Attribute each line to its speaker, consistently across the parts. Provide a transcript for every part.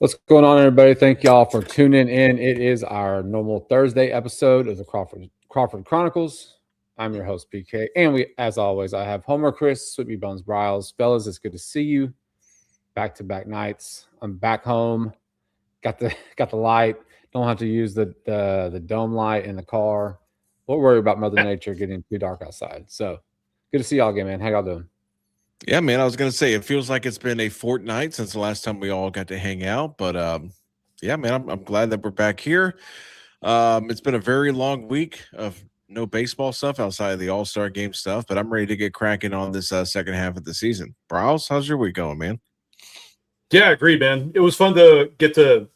Speaker 1: What's going on, everybody? Thank y'all for tuning in. It is our normal Thursday episode of the Crawford Chronicles. I'm your host, PK, and as always, I have Homer, Chris, Sweetby Bones, Bryles. Fellas, it's good to see you. Back-to-back nights. I'm back home. Got the light. Don't have to use the dome light in the car. We'll worry about Mother Nature getting too dark outside. So, good to see y'all again, man. How y'all doing?
Speaker 2: Yeah, man, I was gonna say it feels like it's been a fortnight since the last time we all got to hang out, but yeah, man, I'm glad that we're back here. It's been a very long week of no baseball stuff outside of the All Star Game stuff, but I'm ready to get cracking on this second half of the season. Browse, how's your week going, man?
Speaker 3: Yeah, agreed, man. It was fun to get to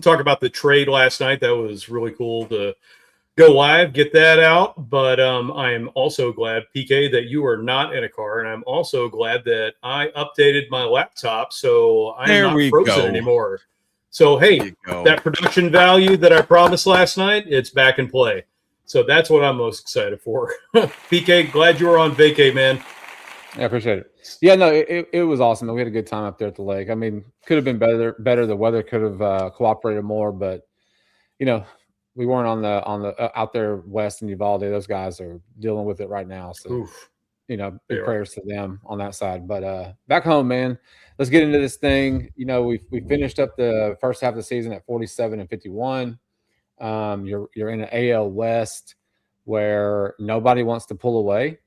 Speaker 3: talk about the trade last night. That was really cool to go live, get that out. But I am also glad, PK, that you are not in a car, and I'm also glad that I updated my laptop, so I am
Speaker 2: There
Speaker 3: not
Speaker 2: we
Speaker 3: frozen
Speaker 2: go.
Speaker 3: anymore. So
Speaker 2: There
Speaker 3: hey,
Speaker 2: you go.
Speaker 3: that production value that I promised last night, it's back in play. So that's what I'm most excited for. PK, glad you were on vacay, man.
Speaker 1: Yeah, I appreciate it. Yeah, no, it was awesome. We had a good time up there at the lake. I mean, could have been better. Better. The weather could have cooperated more, but you know, we weren't on the out there west in Uvalde. Those guys are dealing with it right now. So
Speaker 3: Oof, they
Speaker 1: big
Speaker 3: are.
Speaker 1: prayers to them on that side. But back home, man, let's get into this thing. We finished up the first half of the season at 47-51. You're in an AL West where nobody wants to pull away,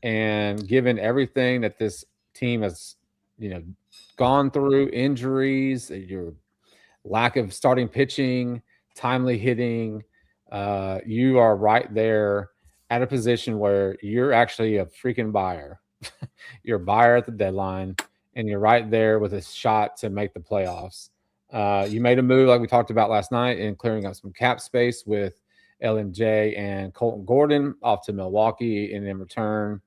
Speaker 1: and given everything that this team has, you know, gone through, injuries, your lack of starting pitching, timely hitting, you are right there at a position where you're actually a freaking buyer. You're a buyer at the deadline, and you're right there with a shot to make the playoffs. You made a move like we talked about last night in clearing up some cap space with LMJ and Colton Gordon off to Milwaukee, and in return,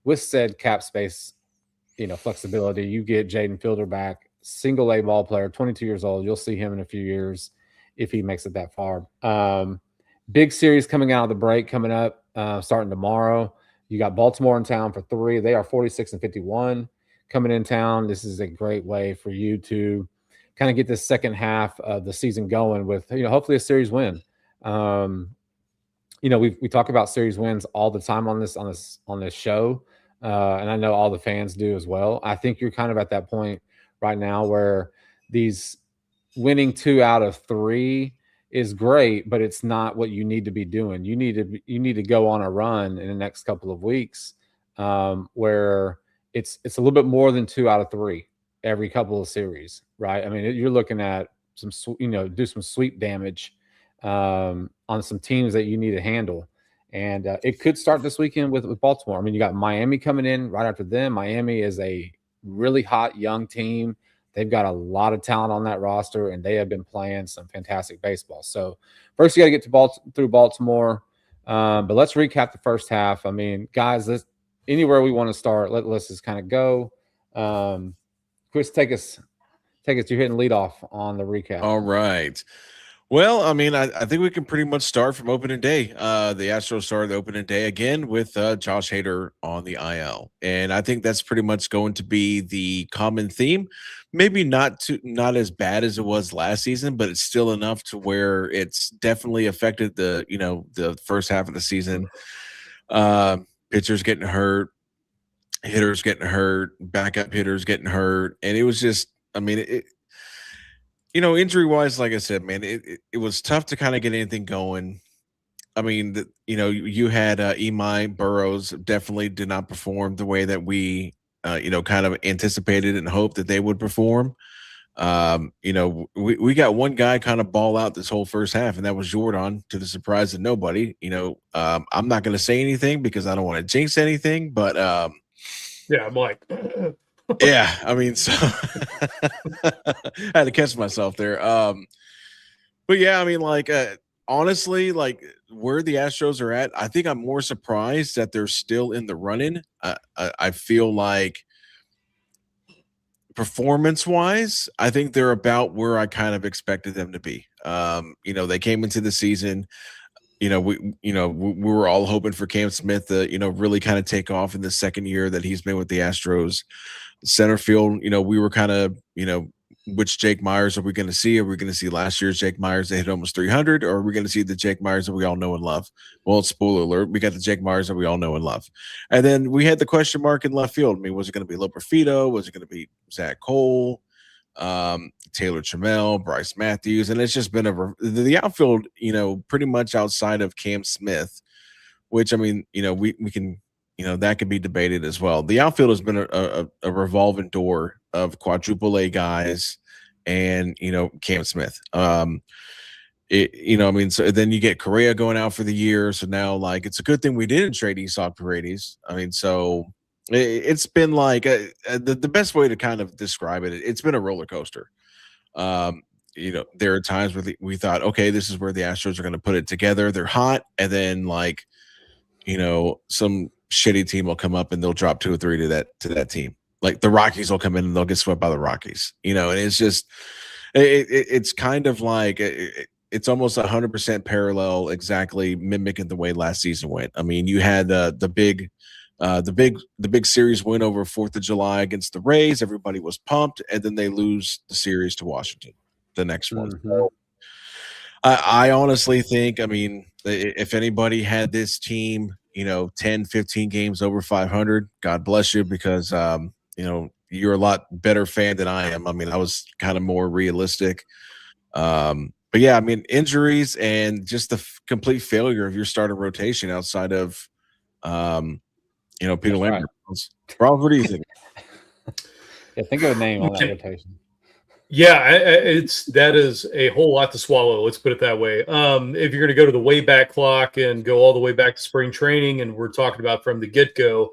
Speaker 1: with said cap space, flexibility, you get Jaden Fielder back, single A ball player, 22 years old. You'll see him in a few years if he makes it that far. Big series coming out of the break coming up, starting tomorrow. You got Baltimore in town for 3. They are 46-51 coming in town. This is a great way for you to kind of get this second half of the season going with, hopefully a series win. We talk about series wins all the time on this show, and I know all the fans do as well. I think you're kind of at that point right now where these winning 2 out of 3 is great, but it's not what you need to be doing. You need to go on a run in the next couple of weeks, where it's a little bit more than 2 out of 3 every couple of series, right? I mean, you're looking at do some sweep damage on some teams that you need to handle. And it could start this weekend with Baltimore. I mean, you got Miami coming in right after them. Miami is a really hot young team. They've got a lot of talent on that roster, and they have been playing some fantastic baseball. So first, you got to get through Baltimore. But let's recap the first half. I mean, guys, anywhere we want to start, let's just kind of go. Chris, take us. You're hitting lead off on the recap.
Speaker 2: All right. Well, I mean, I think we can pretty much start from opening day. The Astros started the opening day again with Josh Hader on the IL, and I think that's pretty much going to be the common theme. Maybe not as bad as it was last season, but it's still enough to where it's definitely affected the first half of the season. Pitchers getting hurt, hitters getting hurt, backup hitters getting hurt, and it was just, I mean, injury wise, like I said, man, it was tough to kind of get anything going. I mean, you had Imai Burrows definitely did not perform the way that we, kind of anticipated and hoped that they would perform. We got one guy kind of ball out this whole first half, and that was Jordan, to the surprise of nobody. I'm not going to say anything because I don't want to jinx anything, but
Speaker 3: Yeah, I'm like,
Speaker 2: yeah, I mean, so I had to catch myself there. But yeah, I mean, like, honestly, like where the Astros are at, I think I'm more surprised that they're still in the running. I feel like performance wise, I think they're about where I kind of expected them to be. They came into the season. We were all hoping for Cam Smith to, really kind of take off in the second year that he's been with the Astros. Center field, we were kind of, which Jake Myers are we going to see? Are we going to see last year's Jake Myers that hit almost 300, or are we going to see the Jake Myers that we all know and love? Well, spoiler alert, we got the Jake Myers that we all know and love. And then we had the question mark in left field. I mean, was it going to be Loperfido? Was it going to be Zach Cole? Taylor Trammell, Bryce Matthews, and it's just been the outfield, pretty much outside of Cam Smith, which, I mean, we can, that could be debated as well. The outfield has been a revolving door of quadruple A guys and, Cam Smith. I mean, so then you get Correa going out for the year. So now, like, it's a good thing we didn't trade Isak Paredes. I mean, so it's been like the best way to kind of describe it. It's been a roller coaster. There are times where we thought, okay, this is where the Astros are going to put it together. They're hot. And then some shitty team will come up and they'll drop 2 or 3 to that team. Like the Rockies will come in and they'll get swept by the Rockies, and it's just, it's kind of like, it's almost 100% parallel, exactly mimicking the way last season went. I mean, you had the big series win over 4th of July against the Rays. Everybody was pumped, and then they lose the series to Washington, the next one. So, I honestly think, I mean, if anybody had this team, 10, 15 games over 500, God bless you, because, you're a lot better fan than I am. I mean, I was kind of more realistic. But yeah, I mean, injuries and just the complete failure of your starting rotation outside of, Peter Lambert. Right. Rob, what do you think?
Speaker 1: Think of a name on that rotation.
Speaker 3: Yeah, that is a whole lot to swallow. Let's put it that way. If you're going to go to the way back clock and go all the way back to spring training, and we're talking about from the get-go,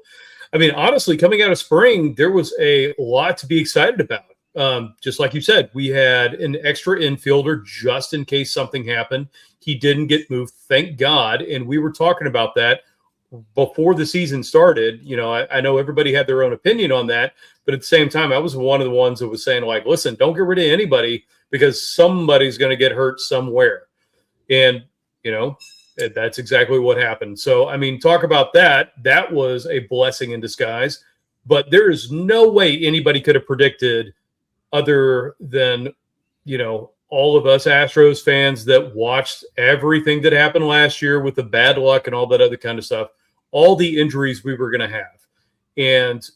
Speaker 3: I mean, honestly, coming out of spring, there was a lot to be excited about. Just like you said, we had an extra infielder just in case something happened. He didn't get moved, thank God, and we were talking about that before the season started. I know everybody had their own opinion on that, but at the same time, I was one of the ones that was saying, like, listen, don't get rid of anybody because somebody's going to get hurt somewhere. And, that's exactly what happened. So, I mean, talk about that. That was a blessing in disguise, but there is no way anybody could have predicted, other than, all of us Astros fans that watched everything that happened last year with the bad luck and all that other kind of stuff, all the injuries we were going to have. And,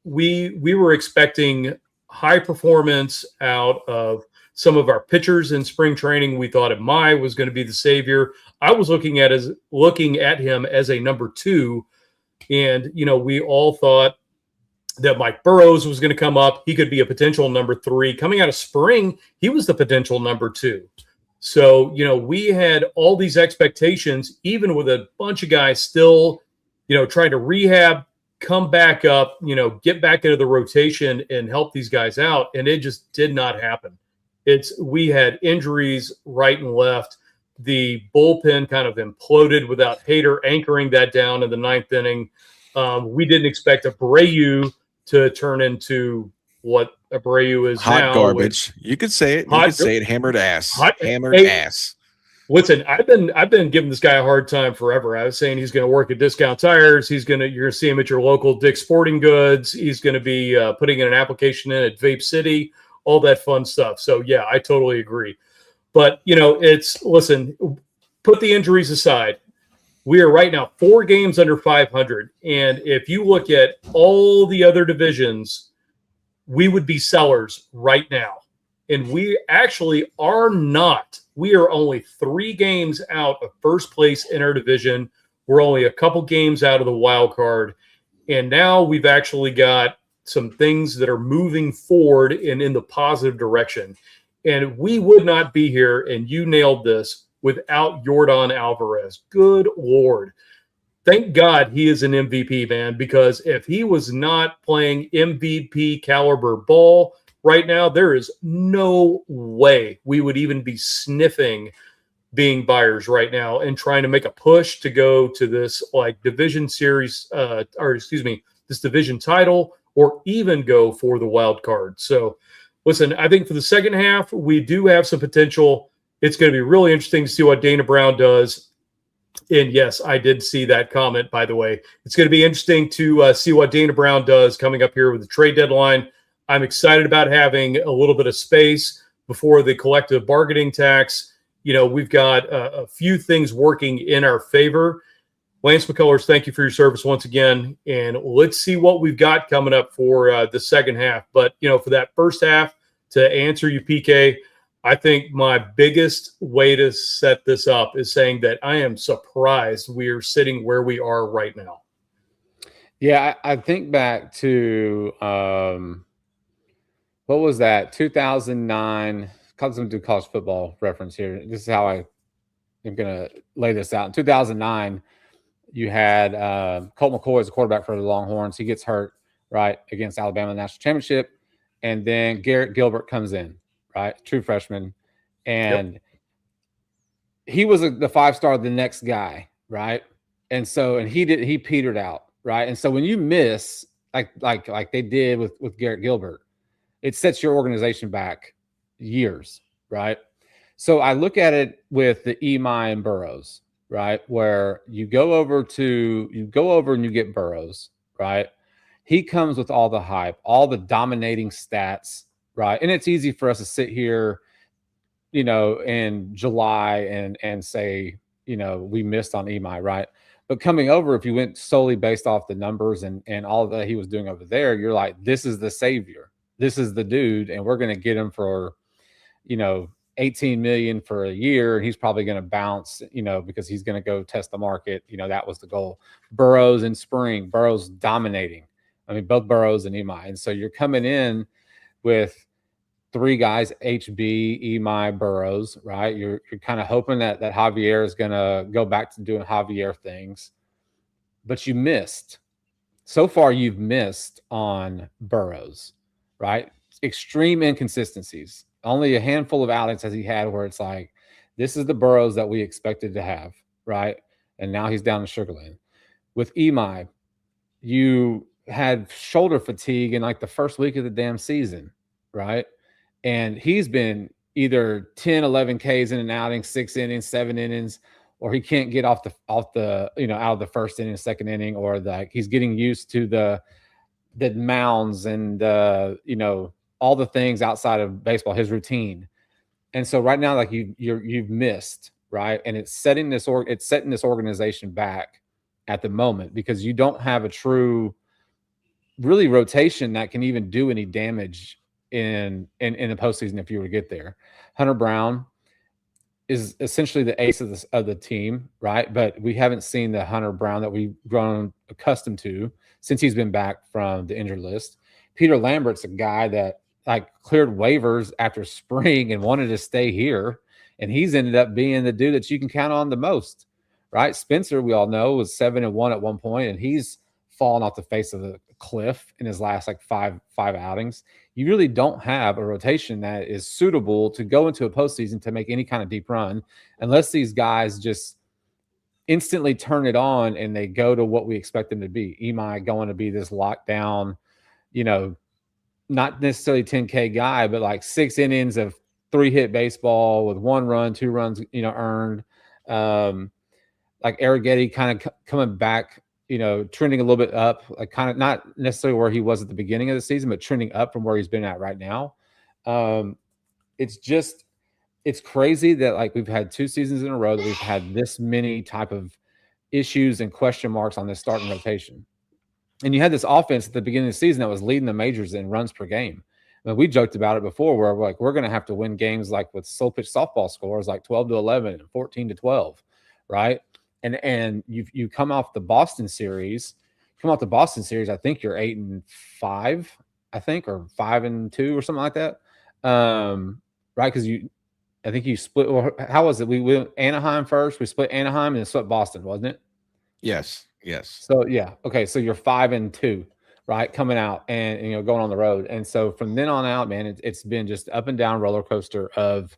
Speaker 3: we were expecting high performance out of some of our pitchers in spring training. We thought Amai was going to be the savior. I was looking at him as a number 2. And, we all thought that Mike Burrows was going to come up. He could be a potential number 3. Coming out of spring, he was the potential number 2. So, we had all these expectations, even with a bunch of guys still, trying to rehab, come back up, get back into the rotation and help these guys out. And it just did not happen. We had injuries right and left. The bullpen kind of imploded without Hader anchoring that down in the 9th inning. We didn't expect Abreu to turn into what Abreu is
Speaker 2: hot
Speaker 3: now.
Speaker 2: Garbage. You could say it. You could say it. Hammered ass. Ass.
Speaker 3: Listen, I've been giving this guy a hard time forever. I was saying he's going to work at Discount Tires. You're going to see him at your local Dick's Sporting Goods. He's going to be putting in an application in at Vape City, all that fun stuff. So yeah, I totally agree. But listen, put the injuries aside. We are right now 4 games under 500. And if you look at all the other divisions, we would be sellers right now. And we actually are not. We are only 3 games out of first place in our division. We're only a couple games out of the wild card. And now we've actually got some things that are moving forward and in the positive direction. And we would not be here, and you nailed this, without Yordan Alvarez. Good Lord. Thank God he is an MVP, man, because if he was not playing MVP caliber ball right now, there is no way we would even be sniffing being buyers right now and trying to make a push to go to this division series, this division title, or even go for the wild card. So listen, I think for the second half, we do have some potential. It's going to be really interesting to see what Dana Brown does. And yes, I did see that comment, by the way. It's going to be interesting to see what Dana Brown does coming up here with the trade deadline. I'm excited about having a little bit of space before the collective bargaining tax. We've got a few things working in our favor. Lance McCullers, thank you for your service once again. And let's see what we've got coming up for the second half. But, for that first half, to answer you, PK, I think my biggest way to set this up is saying that I am surprised we are sitting where we are right now.
Speaker 1: Yeah, I think back to what was that? 2009. I'm going to do college football reference here. This is how I am going to lay this out. In 2009, you had Colt McCoy as a quarterback for the Longhorns. He gets hurt, right, against Alabama in the national championship. And then Garrett Gilbert comes in, right, true freshman. And he was the 5-star, the next guy, right? And he petered out, right? And so when you miss, like they did with Garrett Gilbert, it sets your organization back years, right? So I look at it with the Imai and Burrows, right? Where you go over and you get Burrows, right? He comes with all the hype, all the dominating stats, right? And it's easy for us to sit here, in July and say, we missed on Imai, right? But coming over, if you went solely based off the numbers and all that he was doing over there, you're like, this is the savior. This is the dude, and we're going to get him for, 18 million for a year, and he's probably going to bounce, because he's going to go test the market. That was the goal. Burrows in spring, Burrows dominating. I mean, both Burrows and Imai. And so you're coming in with 3 guys, HB, Imai, Burrows, right? You're kind of hoping that Javier is going to go back to doing Javier things, but you missed. So far, you've missed on Burrows, right? Extreme inconsistencies. Only a handful of outings has he had where it's like, this is the Burrows that we expected to have, right? And now he's down in Sugar Land. With Imai, you had shoulder fatigue in like the first week of the damn season, right? And he's been either 10, 11 Ks in an outing, 6 innings, 7 innings, or he can't get off the out of the first inning, second inning, or he's getting used to the mounds and all the things outside of baseball, his routine. And so right now, like you've missed, right? And it's setting this organization back at the moment because you don't have a true really rotation that can even do any damage in the postseason if you were to get there. Hunter Brown is essentially the ace of the team, right? But we haven't seen the Hunter Brown that we've grown accustomed to since he's been back from the injured list. Peter Lambert's a guy that cleared waivers after spring and wanted to stay here, and he's ended up being the dude that you can count on the most, right? Spencer, we all know, was 7-1 at one point, and he's fallen off the face of the cliff in his last five outings. You really don't have a rotation that is suitable to go into a postseason to make any kind of deep run unless these guys just instantly turn it on and they go to what we expect them to be. Imai going to be this lockdown, not necessarily 10K guy, but 6 innings of 3-hit baseball with 1 run, 2 runs, earned. Arrighetti kind of coming back, trending a little bit up, kind of not necessarily where he was at the beginning of the season, but trending up from where he's been at right now. It's crazy that we've had 2 seasons in a row that we've had this many type of issues and question marks on this starting rotation. And you had this offense at the beginning of the season that was leading the majors in runs per game. I mean, we joked about it before where we're going to have to win games with slow pitch softball scores 12-11 and 14-12, right? And you come off the Boston series. I think you're 8-5, I think, or 5-2 or something like that, right? Because I think you split. Or how was it? We went Anaheim first. We split Anaheim and then split Boston, wasn't it?
Speaker 2: Yes.
Speaker 1: So yeah, okay. So you're 5-2, right? Coming out and going on the road, and so from then on out, man, it's been just up and down roller coaster of,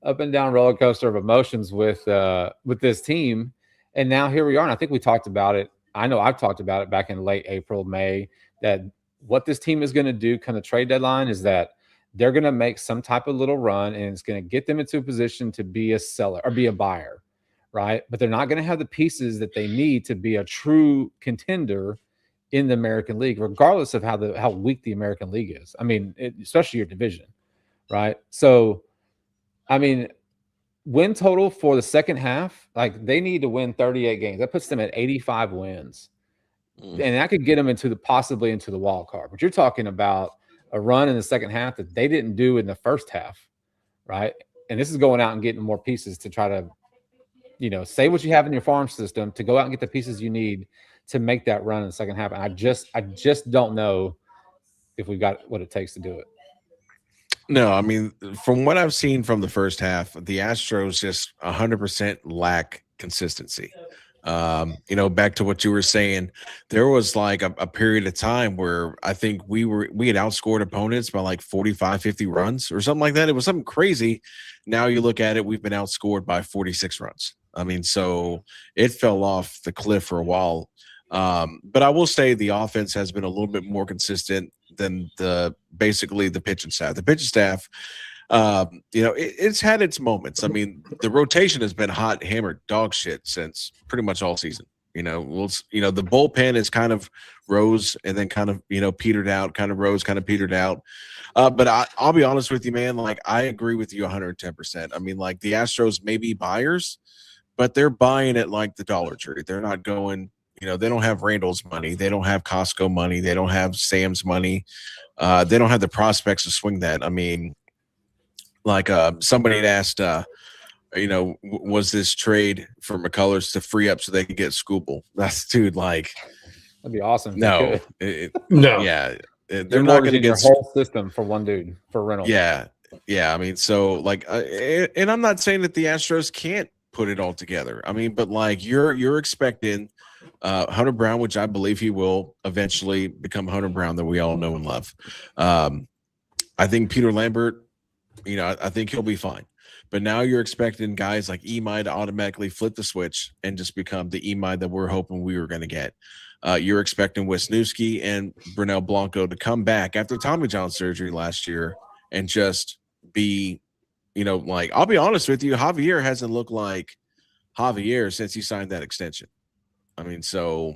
Speaker 1: up and down roller coaster of emotions with this team, and now here we are. And I think we talked about it. I know I've talked about it back in late April, May, that what this team is going to do come the trade deadline is that they're going to make some type of little run, and it's going to get them into a position to be a seller or be a buyer. Right. But they're not going to have the pieces that they need to be a true contender in the American League, regardless of how weak the American League is. I mean, especially your division, right? So, I mean, win total for the second half, like they need to win 38 games. That puts them at 85 wins. And that could get them possibly into the wild card. But you're talking about a run in the second half that they didn't do in the first half, right? And this is going out and getting more pieces to try to, say what you have in your farm system to go out and get the pieces you need to make that run in the second half. And I just don't know if we've got what it takes to do it.
Speaker 2: No, I mean, from what I've seen from the first half, the Astros just 100% lack consistency. Back to what you were saying, there was like a period of time where I think we had outscored opponents by like 45, 50 runs or something like that. It was something crazy. Now you look at it, we've been outscored by 46 runs. I mean, so it fell off the cliff for a while. But I will say the offense has been a little bit more consistent than basically the pitching staff. The pitching staff, it's had its moments. I mean, the rotation has been hot, hammered dog shit since pretty much all season. The bullpen is kind of rose and then kind of, petered out, kind of rose, kind of petered out. But I'll be honest with you, man, like I agree with you 110%. I mean, like the Astros may be buyers, but they're buying at like the Dollar Tree. They're not going, they don't have Randall's money. They don't have Costco money. They don't have Sam's money. They don't have the prospects to swing that. I mean, like somebody had asked, was this trade for McCullers to free up so they could get Scoobel? That's dude, like
Speaker 1: that'd be awesome.
Speaker 2: No,
Speaker 3: no,
Speaker 2: yeah, they're not going to get
Speaker 1: your whole system for one dude for Reynolds.
Speaker 2: Yeah. I mean, so like, and I'm not saying that the Astros can't put it all together. I mean, but like you're expecting Hunter Brown, which I believe he will eventually become Hunter Brown that we all know and love. I think Peter Lambert, I think he'll be fine. But now you're expecting guys like Emai to automatically flip the switch and just become the Emai that we're hoping we were going to get. You're expecting Wisniewski and Brunel Blanco to come back after Tommy John surgery last year and just be, like, I'll be honest with you, Javier hasn't looked like Javier since he signed that extension. I mean, so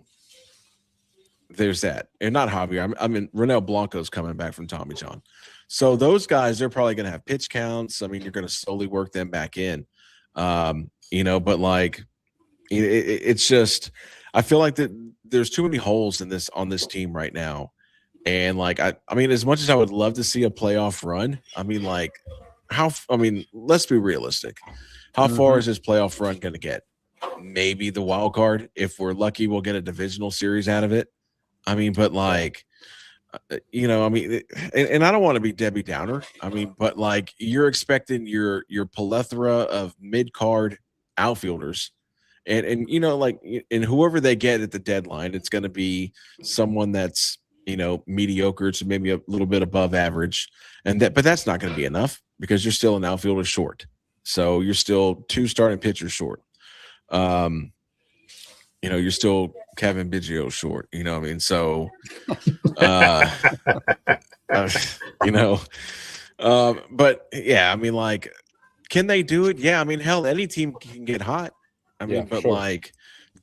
Speaker 2: there's that. And not Javier. I mean, Brunel Blanco's coming back from Tommy John. So those guys, they're probably going to have pitch counts. I mean, you're going to slowly work them back in, but like, it's just, I feel like that there's too many holes on this team right now. And like, I mean, as much as I would love to see a playoff run, I mean, like let's be realistic. How far is this playoff run going to get? Maybe the wild card. If we're lucky, we'll get a divisional series out of it. I mean, but like, and I don't want to be Debbie Downer. I mean, but like you're expecting your plethora of mid-card outfielders and whoever they get at the deadline, it's going to be someone that's, mediocre to maybe a little bit above average. But that's not going to be enough because you're still an outfielder short. So you're still 2 starting pitchers short. You're still Kevin Biggio short, I mean? So, but yeah, I mean, like, can they do it? Yeah. I mean, hell, any team can get hot. I mean, like,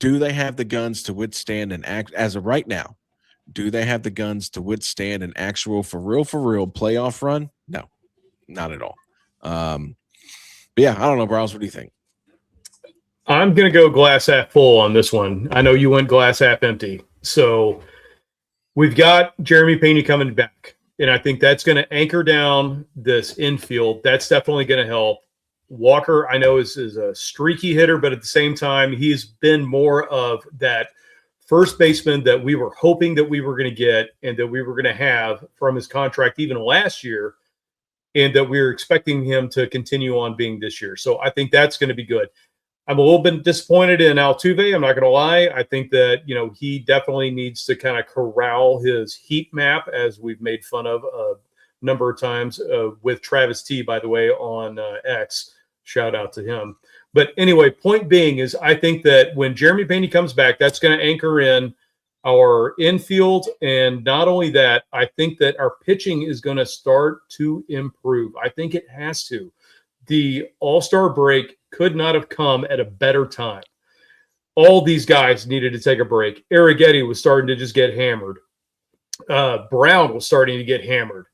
Speaker 2: do they have the guns to withstand an act as of right now? Do they have the guns to withstand an actual for real playoff run? No, not at all. But yeah, I don't know, Browse. What do you think?
Speaker 3: I'm going to go glass half full on this one. I know you went glass half empty. So we've got Jeremy Pena coming back, and I think that's going to anchor down this infield. That's definitely going to help. Walker, I know, is a streaky hitter, but at the same time, he's been more of that first baseman that we were hoping that we were going to get and that we were going to have from his contract even last year, and that we were expecting him to continue on being this year. So I think that's going to be good. I'm a little bit disappointed in Altuve. I'm not going to lie. I think that, he definitely needs to kind of corral his heat map, as we've made fun of a number of times with Travis T, by the way, on X. Shout out to him. But anyway, point being is I think that when Jeremy Pena comes back, that's going to anchor in our infield. And not only that, I think that our pitching is going to start to improve. I think it has to. The All-Star break could not have come at a better time. all these guys needed to take a break. Arrighetti was starting to just get hammered. Brown was starting to get hammered.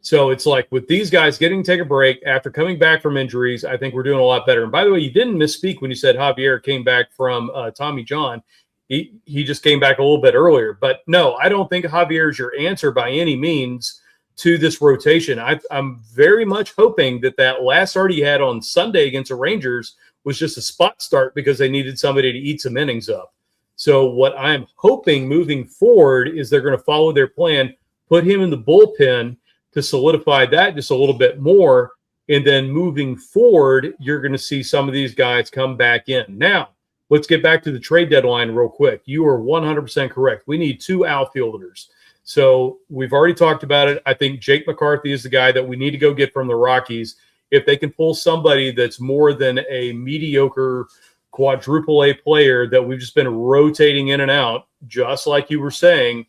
Speaker 3: So it's like with these guys getting to take a break after coming back from injuries, I think we're doing a lot better. And by the way, you didn't misspeak when you said Javier came back from Tommy John. He just came back a little bit earlier. But no, I don't think Javier is your answer by any means to this rotation. I'm very much hoping that last start he had on Sunday against the Rangers was just a spot start because they needed somebody to eat some innings up. So what I'm hoping moving forward is they're going to follow their plan, put him in the bullpen to solidify that just a little bit more. And then moving forward, you're going to see some of these guys come back in. Now, let's get back to the trade deadline real quick. You are 100% correct. We need 2 outfielders. So we've already talked about it. I think Jake McCarthy is the guy that we need to go get from the Rockies. If they can pull somebody that's more than a mediocre quadruple A player that we've just been rotating in and out, just like you were saying,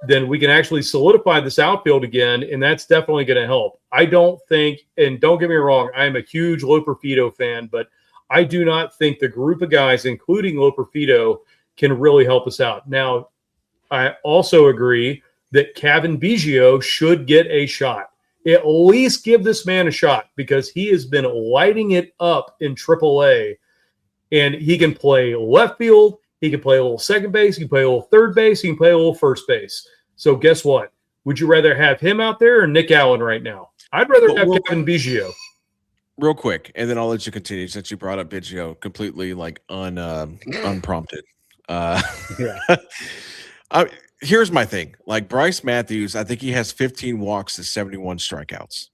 Speaker 3: then we can actually solidify this outfield again, and that's definitely going to help. I don't think, and don't get me wrong, I'm a huge Loperfido fan, but I do not think the group of guys, including Loperfido, can really help us out. Now, I also agree that Kevin Biggio should get a shot. At least give this man a shot because he has been lighting it up in AAA. And he can play left field. He can play a little second base. He can play a little third base. He can play a little first base. So guess what? Would you rather have him out there or Nick Allen right now? I'd rather have Kevin Biggio.
Speaker 2: Real quick, and then I'll let you continue since you brought up Biggio completely like unprompted. Here's my thing. Like Bryce Matthews, I think he has 15 walks to 71 strikeouts.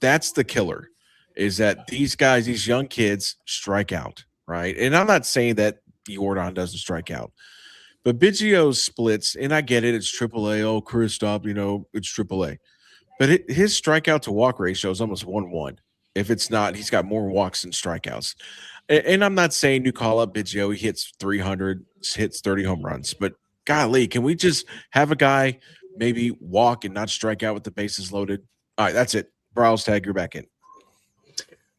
Speaker 2: That's the killer, is that these guys, these young kids, strike out. Right. And I'm not saying that Jordan doesn't strike out, but Biggio's splits, and I get it. It's AAA. Oh, Kristaps, it's AAA. But his strikeout to walk ratio is almost 1-1. If it's not, he's got more walks than strikeouts. And I'm not saying you call up Biggio, he hits 300, hits 30 home runs. But golly, can we just have a guy maybe walk and not strike out with the bases loaded? All right, that's it. Browse tag, you're back in.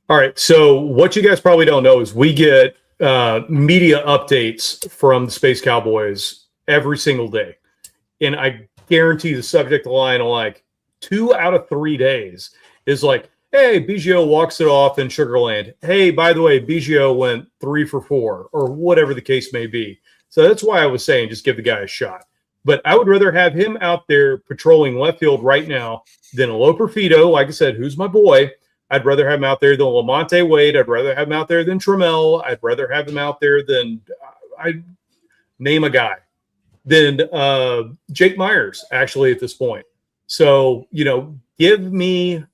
Speaker 3: All right. So what you guys probably don't know is we get media updates from the Space Cowboys every single day. And I guarantee the subject line of like 2 out of 3 days is like, hey, Biggio walks it off in Sugarland. Hey, by the way, Biggio went 3 for 4 or whatever the case may be. So that's why I was saying just give the guy a shot. But I would rather have him out there patrolling left field right now than Loperfido, like I said, who's my boy. I'd rather have him out there than Lamonte Wade. I'd rather have him out there than Trammell. I'd rather have him out there than I name a guy than Jake Myers, actually, at this point. So, give me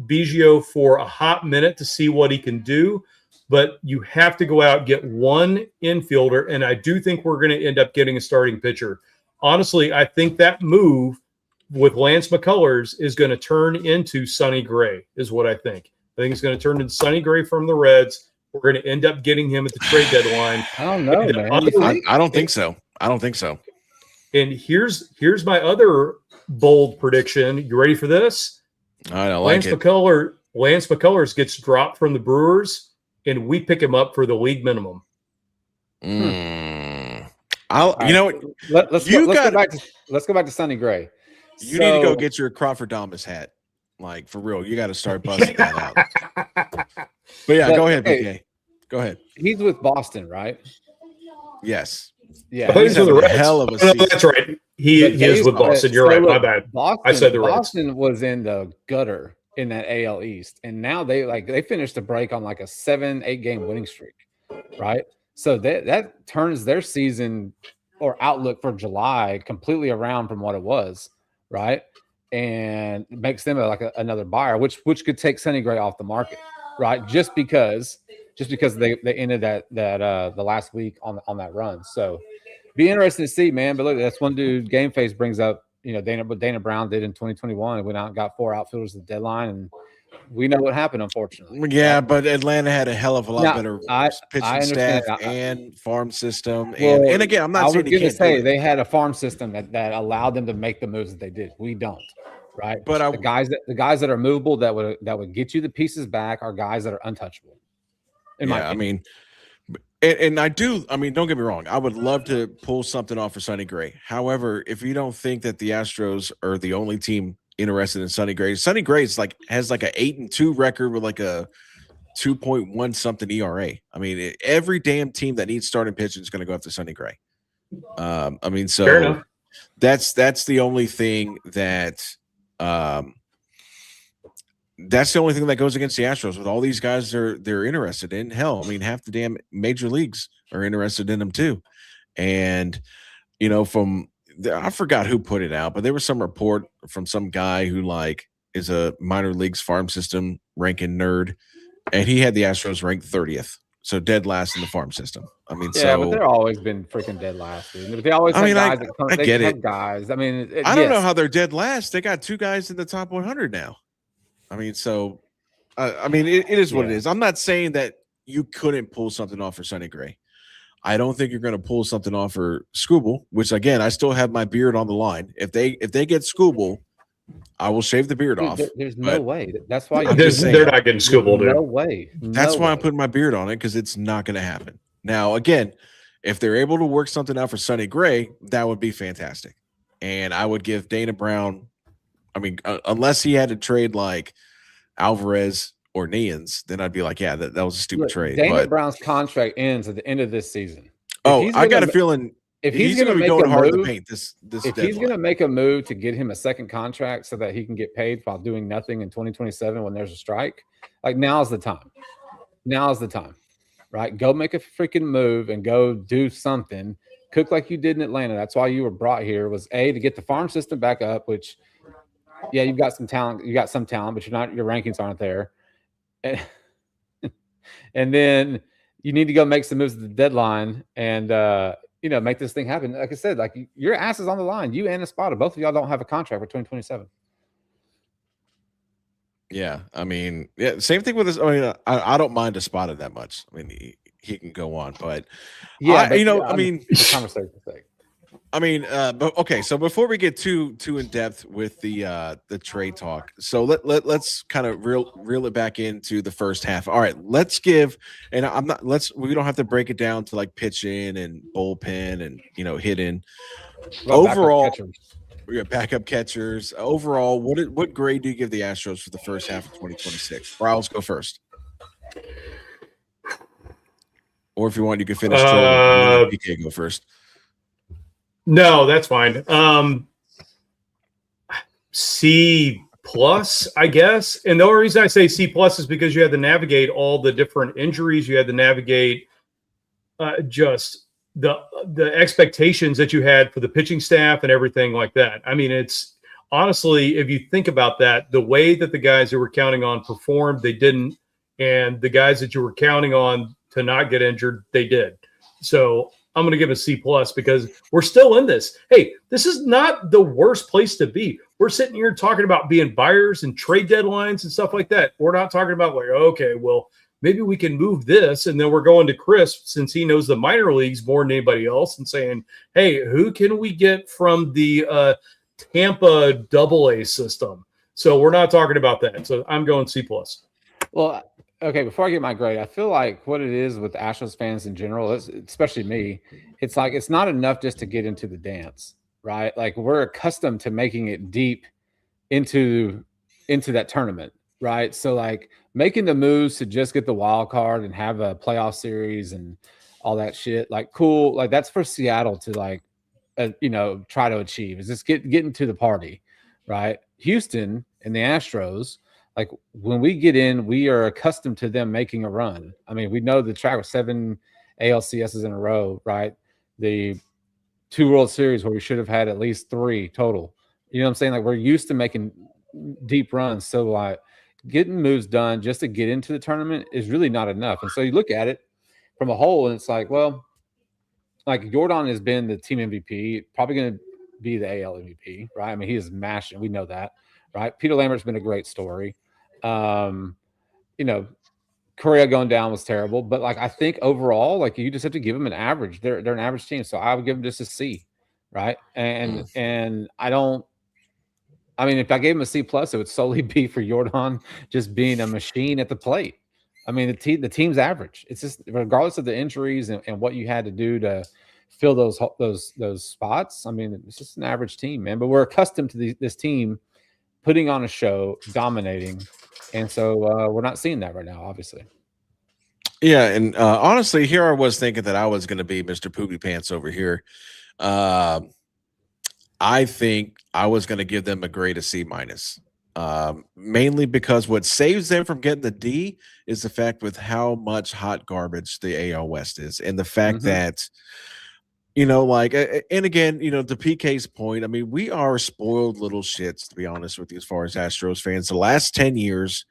Speaker 3: Biggio for a hot minute to see what he can do. But you have to go out and get one infielder. And I do think we're going to end up getting a starting pitcher. Honestly, I think that move with Lance McCullers is going to turn into Sonny Gray, is what I think. I think it's going to turn into Sonny Gray from the Reds. We're going to end up getting him at the trade deadline.
Speaker 1: I don't know, man.
Speaker 2: I don't think so. I don't think so.
Speaker 3: And here's my other bold prediction. You ready for this?
Speaker 2: I don't like it.
Speaker 3: Lance McCullers gets dropped from the Brewers, and we pick him up for the league minimum.
Speaker 2: Let's
Speaker 1: go back to Sonny Gray.
Speaker 2: You need to go get your Crawford-Damas hat. Like, for real. You got to start busting that out. But, yeah, go ahead, BK. Go ahead.
Speaker 1: He's with Boston, right?
Speaker 2: Yes.
Speaker 1: Yeah.
Speaker 3: He's with the Reds.
Speaker 2: Hell of a season.
Speaker 3: No, that's right. He is with Boston. You're right. My bad. I said the Reds.
Speaker 1: Boston was in the gutter in that AL East. And now they finished the break on like a 7-8 game winning streak, right? So that turns their season or outlook for July completely around from what it was. Right, and makes them another buyer, which could take Sonny Gray off the market, right? Just because they ended that the last week on that run. So, be interesting to see, man. But look, that's one dude. Game Face brings up, what Dana Brown did in 2021. Went out and got 4 outfielders at the deadline, and we know what happened, unfortunately.
Speaker 2: Yeah, but Atlanta had a hell of a lot better pitching staff and farm system. And again, I'm not saying you can't say
Speaker 1: they had a farm system that allowed them to make the moves that they did. We don't, right? But the guys that are movable that would get you the pieces back are guys that are untouchable.
Speaker 2: And I do. I mean, don't get me wrong. I would love to pull something off for Sonny Gray. However, if you don't think that the Astros are the only team interested in Sonny Gray is has like a 8-2 record with like a 2.1 something ERA. I mean, every damn team that needs starting pitching is going to go after Sonny Gray. I mean, so that's the only thing that that's the only thing that goes against the Astros. With all these guys they're interested in. Hell, I mean, half the damn major leagues are interested in them too. And I forgot who put it out, but there was some report from some guy who is a minor leagues farm system ranking nerd, and he had the Astros ranked 30th, so dead last in the farm system. I mean,
Speaker 1: yeah, but they've always been freaking dead last. Dude. They always have guys that come.
Speaker 2: I get it,
Speaker 1: guys. I mean,
Speaker 2: I don't know how they're dead last. They got 2 guys in the top 100 now. I mean, so I mean, it is what it is. I'm not saying that you couldn't pull something off for Sonny Gray. I don't think you're going to pull something off for Scooble, which again, I still have my beard on the line. If they get Scooble, I will shave the beard off.
Speaker 1: There's no way. That's why
Speaker 3: they're not getting Scooble.
Speaker 1: No way.
Speaker 2: That's why I'm putting my beard on it, because it's not going to happen. Now, again, if they're able to work something out for Sonny Gray, that would be fantastic. And I would give Dana Brown, I mean, unless he had to trade like Alvarez or Neans, then I'd be like, yeah, that was a stupid trade.
Speaker 1: Dana Brown's contract ends at the end of this season.
Speaker 2: I got a feeling
Speaker 1: if he's going to
Speaker 2: be going hard to paint this
Speaker 1: if
Speaker 2: deadline.
Speaker 1: He's going to make a move to get him a second contract so that he can get paid while doing nothing in 2027 when there's a strike, like now's the time. Now's the time, right? Go make a freaking move and go do something. Cook like you did in Atlanta. That's why you were brought here, was to get the farm system back up, which, yeah, you've got some talent. You got some talent, but your rankings aren't there. And then you need to go make some moves at the deadline and make this thing happen. Like I said, like your ass is on the line. You and Espada, both of y'all don't have a contract for 2027.
Speaker 2: Yeah, I mean, yeah, same thing with this. I mean, I don't mind Espada that much. I mean, he can go on, but
Speaker 1: yeah,
Speaker 2: I mean,
Speaker 1: it's a conversation's sake.
Speaker 2: I mean, but okay. So before we get too in depth with the trade talk, so let's kind of reel it back into the first half. All right, let's give, and we don't have to break it down to like pitching and bullpen and hitting. Overall, we got backup catchers. Overall, what grade do you give the Astros for the first half of 2026? Bryles, go first. Or if you want, you can finish. PK go first.
Speaker 3: No, that's fine. C plus, I guess. And the only reason I say C plus is because you had to navigate all the different injuries. You had to navigate just the expectations that you had for the pitching staff and everything like that. I mean, it's honestly, if you think about that, the way that the guys that were counting on performed, they didn't. And the guys that you were counting on to not get injured, they did. So I'm going to give a C plus because we're still in this. Hey, this is not the worst place to be. We're sitting here talking about being buyers and trade deadlines and stuff like that. We're not talking about like, okay, well, maybe we can move this. And then we're going to Chris, since he knows the minor leagues more than anybody else, and saying, hey, who can we get from the Tampa AA system? So we're not talking about that. So I'm going C plus.
Speaker 1: Well, okay, before I get my grade, I feel like what it is with Astros fans in general, especially me, it's like it's not enough just to get into the dance, right? Like we're accustomed to making it deep into that tournament, right? So like making the moves to just get the wild card and have a playoff series and all that shit, like cool, like that's for Seattle to like, try to achieve. Is just get into the party, right? Houston and the Astros. Like when we get in, we are accustomed to them making a run. I mean, we know the track with 7 ALCSs in a row, right? The 2 World Series where we should have had at least 3 total. You know what I'm saying? Like we're used to making deep runs. So like getting moves done just to get into the tournament is really not enough. And so you look at it from a whole and it's like, well, like Jordan has been the team MVP, probably going to be the AL MVP, right? I mean, he is mashing. We know that, right? Peter Lambert's been a great story. Correa going down was terrible, but like I think overall, like you just have to give them an average. They're an average team, so I would give them just a C, right? And if I gave him a C plus, it would solely be for Jordan just being a machine at the plate. I mean, the team's average. It's just regardless of the injuries and what you had to do to fill those spots. I mean, it's just an average team, man. But we're accustomed to this team putting on a show, dominating, and so we're not seeing that right now, obviously.
Speaker 2: Yeah, and honestly, here I was thinking that I was going to be Mr. Poopy Pants over here. I think I was going to give them a grade of C minus. Mainly because what saves them from getting the D is the fact with how much hot garbage the AL West is, and the fact that, you know, like, and again, you know, to PK's point, I mean, we are spoiled little shits, to be honest with you, as far as Astros fans. The last 10 years,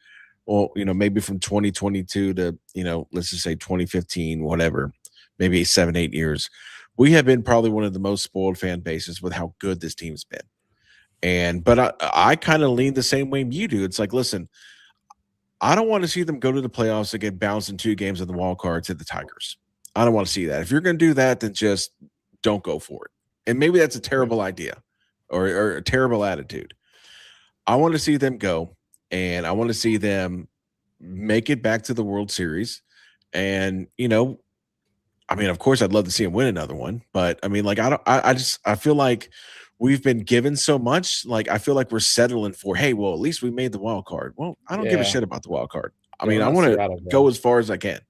Speaker 2: well, you know, maybe from 2022 to, you know, let's just say 2015, whatever, maybe 7-8 years, we have been probably one of the most spoiled fan bases with how good this team's been. But I kind of lean the same way you do. It's like, listen, I don't want to see them go to the playoffs and get bounced in 2 games of the wild card to the Tigers. I don't want to see that. If you're going to do that, then just don't go for it. And maybe that's a terrible idea or a terrible attitude. I want to see them go, and I want to see them make it back to the World Series. And, you know, I mean, of course, I'd love to see them win another one. But, I mean, like, I feel like we've been given so much. Like, I feel like we're settling for, hey, well, at least we made the wild card. Well, I don't give a shit about the wild card. I mean, I want to go as far as I can.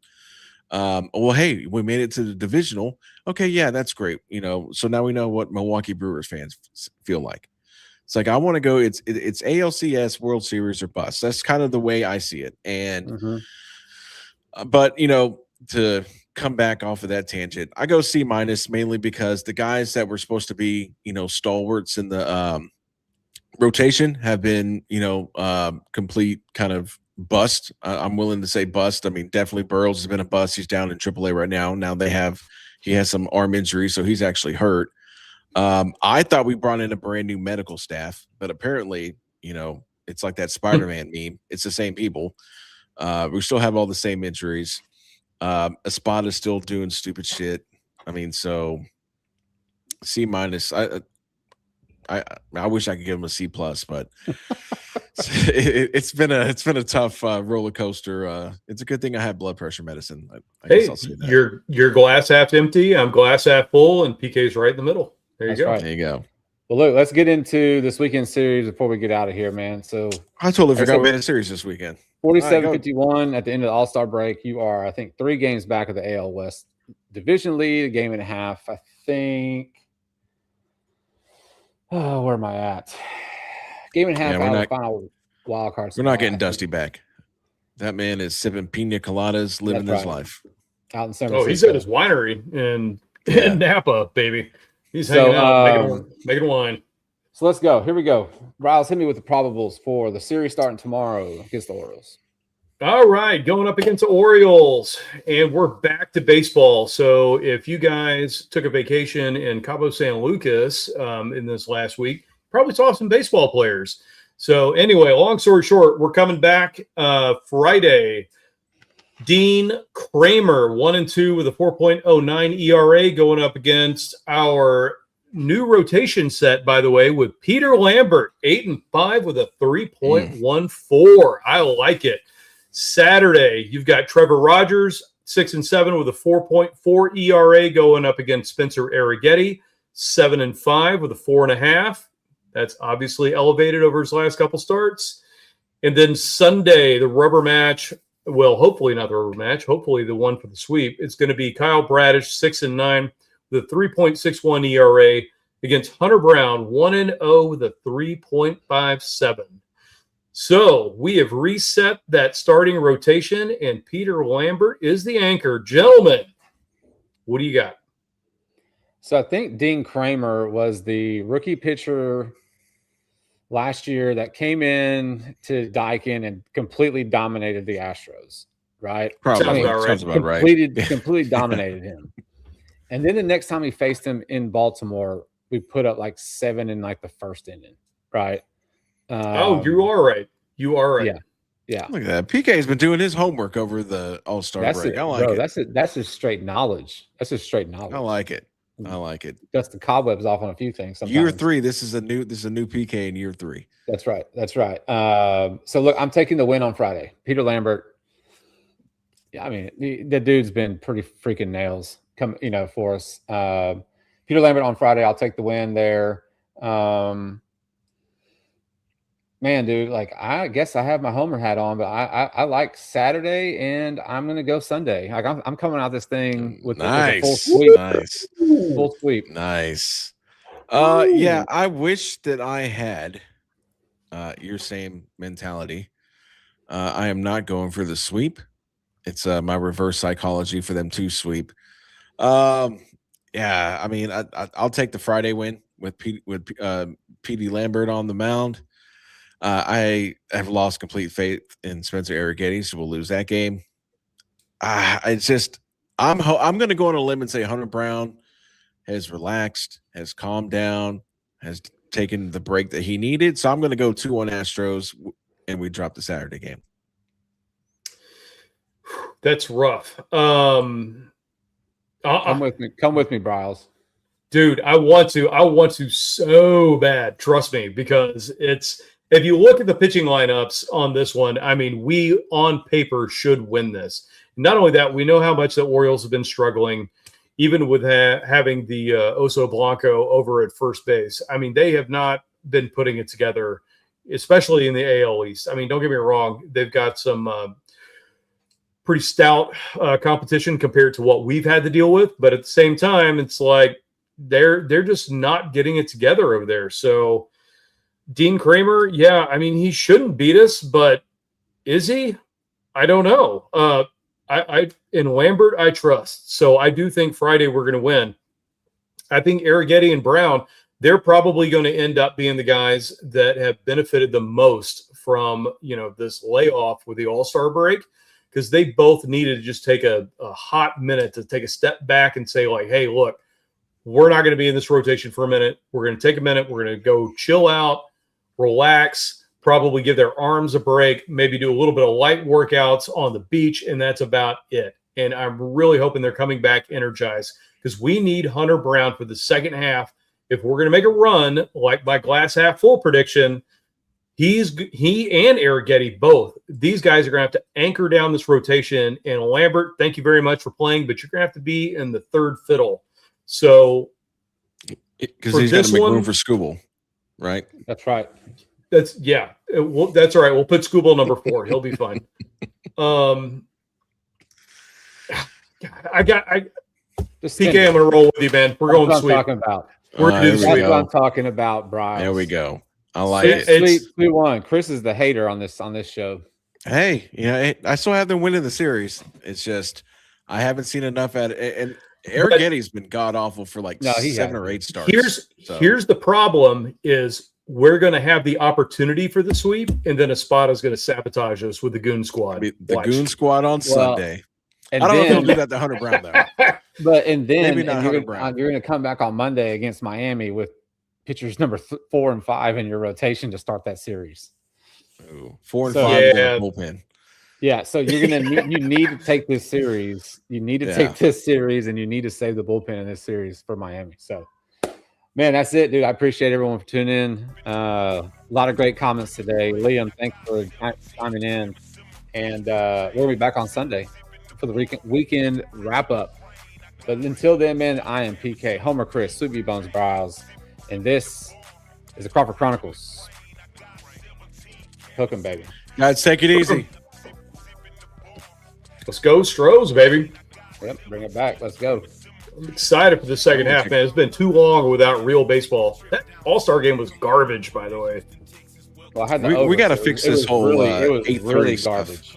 Speaker 2: Well, hey, we made it to the divisional. Okay, yeah, that's great. You know, so now we know what Milwaukee Brewers fans feel like. It's like, I want to go. It's ALCS, World Series, or bust. That's kind of the way I see it. And but, you know, to come back off of that tangent, I go C minus mainly because the guys that were supposed to be, you know, stalwarts in the rotation have been, you know, complete kind of bust. I'm willing to say bust. I mean, definitely Burrows has been a bust. He's down in AAA right now. Now he has some arm injury, so he's actually hurt. I thought we brought in a brand new medical staff, but apparently, you know, it's like that Spider-Man meme. It's the same people. We still have all the same injuries. Espada is still doing stupid shit. I mean, so C minus. I wish I could give him a C plus, but it's been a tough roller coaster. It's a good thing I have blood pressure medicine. I guess I'll say that.
Speaker 3: You're glass half empty. I'm glass half full, and PK's right in the middle. There you go.
Speaker 1: Right.
Speaker 2: There you go.
Speaker 1: Well, look, let's get into this weekend series before we get out of here, man. So
Speaker 2: I totally forgot we had a series this weekend.
Speaker 1: 47-51 at the end of the All-Star break. You are, I think, 3 games back of the AL West division lead, a game and a half. I think. Oh, where am I at? Game and a half out of the final wild card.
Speaker 2: We're not getting Dusty back. That man is sipping pina coladas, living his life.
Speaker 1: Out in San Francisco.
Speaker 3: Oh, he's at his winery in Napa, baby. He's hanging out, making wine.
Speaker 1: So let's go. Here we go. Riles, hit me with the probables for the series starting tomorrow against the Orioles.
Speaker 3: All right, going up against the Orioles, and we're back to baseball. So if you guys took a vacation in Cabo San Lucas in this last week, probably saw some baseball players. So anyway, long story short, we're coming back Friday. Dean Kramer, 1-2 with a 4.09 ERA, going up against our new rotation set, by the way, with Peter Lambert, 8-5 with a 3.14. I like it. Saturday, you've got Trevor Rogers, 6-7 with a 4.4 ERA, going up against Spencer Arrighetti, 7-5 with a 4.5. That's obviously elevated over his last couple starts. And then Sunday, the rubber match. Well, hopefully not the rubber match. Hopefully the one for the sweep. It's going to be Kyle Bradish, 6-9 with a 3.61 ERA against Hunter Brown, 1-0 with a 3.57. So we have reset that starting rotation, and Peter Lambert is the anchor. Gentlemen, what do you got?
Speaker 1: So I think Dean Kramer was the rookie pitcher last year that came in to Daikin and completely dominated the Astros, right?
Speaker 2: Probably. Sounds about right.
Speaker 1: Completely dominated him. And then the next time he faced him in Baltimore, we put up like 7 in like the first inning, right?
Speaker 3: You are right. You are right.
Speaker 1: Yeah.
Speaker 2: Look at that. PK has been doing his homework over the All-Star break. I like it.
Speaker 1: That's just straight knowledge. That's just straight knowledge.
Speaker 2: I like it.
Speaker 1: Dust the cobwebs off on a few things. Sometimes.
Speaker 2: Year 3. This is a new PK in year 3.
Speaker 1: That's right. So look, I'm taking the win on Friday. Peter Lambert, Yeah, I mean, the dude's been pretty freaking nails for us. Peter Lambert on Friday, I'll take the win there. Man, dude, like I guess I have my homer hat on, but I like Saturday, and I'm gonna go Sunday. Like I'm coming out this thing with a full sweep.
Speaker 2: Nice.
Speaker 1: Full sweep.
Speaker 2: Nice. Yeah, I wish that I had your same mentality. I am not going for the sweep. It's my reverse psychology for them to sweep. Yeah, I mean, I'll take the Friday win with PD Lambert on the mound. I have lost complete faith in Spencer Arrighetti, so we'll lose that game. It's just I'm going to go on a limb and say Hunter Brown has relaxed, has calmed down, has taken the break that he needed. So I'm going to go 2-1 Astros, and we drop the Saturday game.
Speaker 3: That's rough.
Speaker 1: Come with me, Bryles.
Speaker 3: Dude, I want to so bad. Trust me, because if you look at the pitching lineups on this one, I mean, we on paper should win this. Not only that, we know how much the Orioles have been struggling, even with having the Oso Blanco over at first base. I mean, they have not been putting it together, especially in the AL East. I mean, don't get me wrong, they've got some pretty stout competition compared to what we've had to deal with, but at the same time, it's like they're just not getting it together over there. So Dean Kramer, yeah, I mean, he shouldn't beat us, but is he? I don't know. I in Lambert, I trust. So I do think Friday we're going to win. I think Arrighetti and Brown, they're probably going to end up being the guys that have benefited the most from, this layoff with the All-Star break, because they both needed to just take a hot minute to take a step back and say, like, hey, look, we're not going to be in this rotation for a minute. We're going to take a minute. We're going to go chill out, relax, probably give their arms a break, maybe do a little bit of light workouts on the beach, and that's about it. And I'm really hoping they're coming back energized, because we need Hunter Brown for the second half. If we're going to make a run, like my glass half full prediction, he and Arrighetti, both, these guys are going to have to anchor down this rotation. And Lambert, thank you very much for playing, but you're going to have to be in the third fiddle. So
Speaker 2: because he's got to make room for Skubal, right?
Speaker 1: That's right.
Speaker 3: That's all right. We'll put Skubal number 4. He'll be fine. PK, I'm gonna roll with you, man. We're going sweet.
Speaker 1: Talking about.
Speaker 3: We're gonna do
Speaker 1: That's what I'm talking about, Brian.
Speaker 2: There we go. I like it.
Speaker 1: Sweet one. Chris is the hater on this show.
Speaker 2: Hey, I still have them winning the series. It's just I haven't seen enough at it. And Arrighetti's been god awful for like 7 or 8 starts.
Speaker 3: Here's the problem: is we're going to have the opportunity for the sweep, and then Espada's going to sabotage us with the Goon Squad.
Speaker 2: The Goon Squad on Sunday. I don't know if they'll do that to Hunter Brown though.
Speaker 1: But maybe not
Speaker 2: Hunter Brown.
Speaker 1: You're going to come back on Monday against Miami with pitchers number 4 and 5 in your rotation to start that series.
Speaker 2: Ooh, 4 and 5 in the bullpen.
Speaker 1: Yeah, so you need to take this series. You need to take this series, and you need to save the bullpen in this series for Miami. So, man, that's it, dude. I appreciate everyone for tuning in. A lot of great comments today. Liam, thanks for chiming in. And we'll be back on Sunday for the weekend wrap-up. But until then, man, I am PK, Homer Chris, Sweet Bones Bryles, and this is the Crawford Chronicles. Hook 'em, baby.
Speaker 2: Guys, take it easy.
Speaker 3: Let's go, Stros, baby.
Speaker 1: Yep, bring it back. Let's go.
Speaker 3: I'm excited for the second half, man. It's been too long without real baseball. That All-Star game was garbage, by the way.
Speaker 1: Well, I had
Speaker 2: we got to fix this whole
Speaker 1: it was really garbage.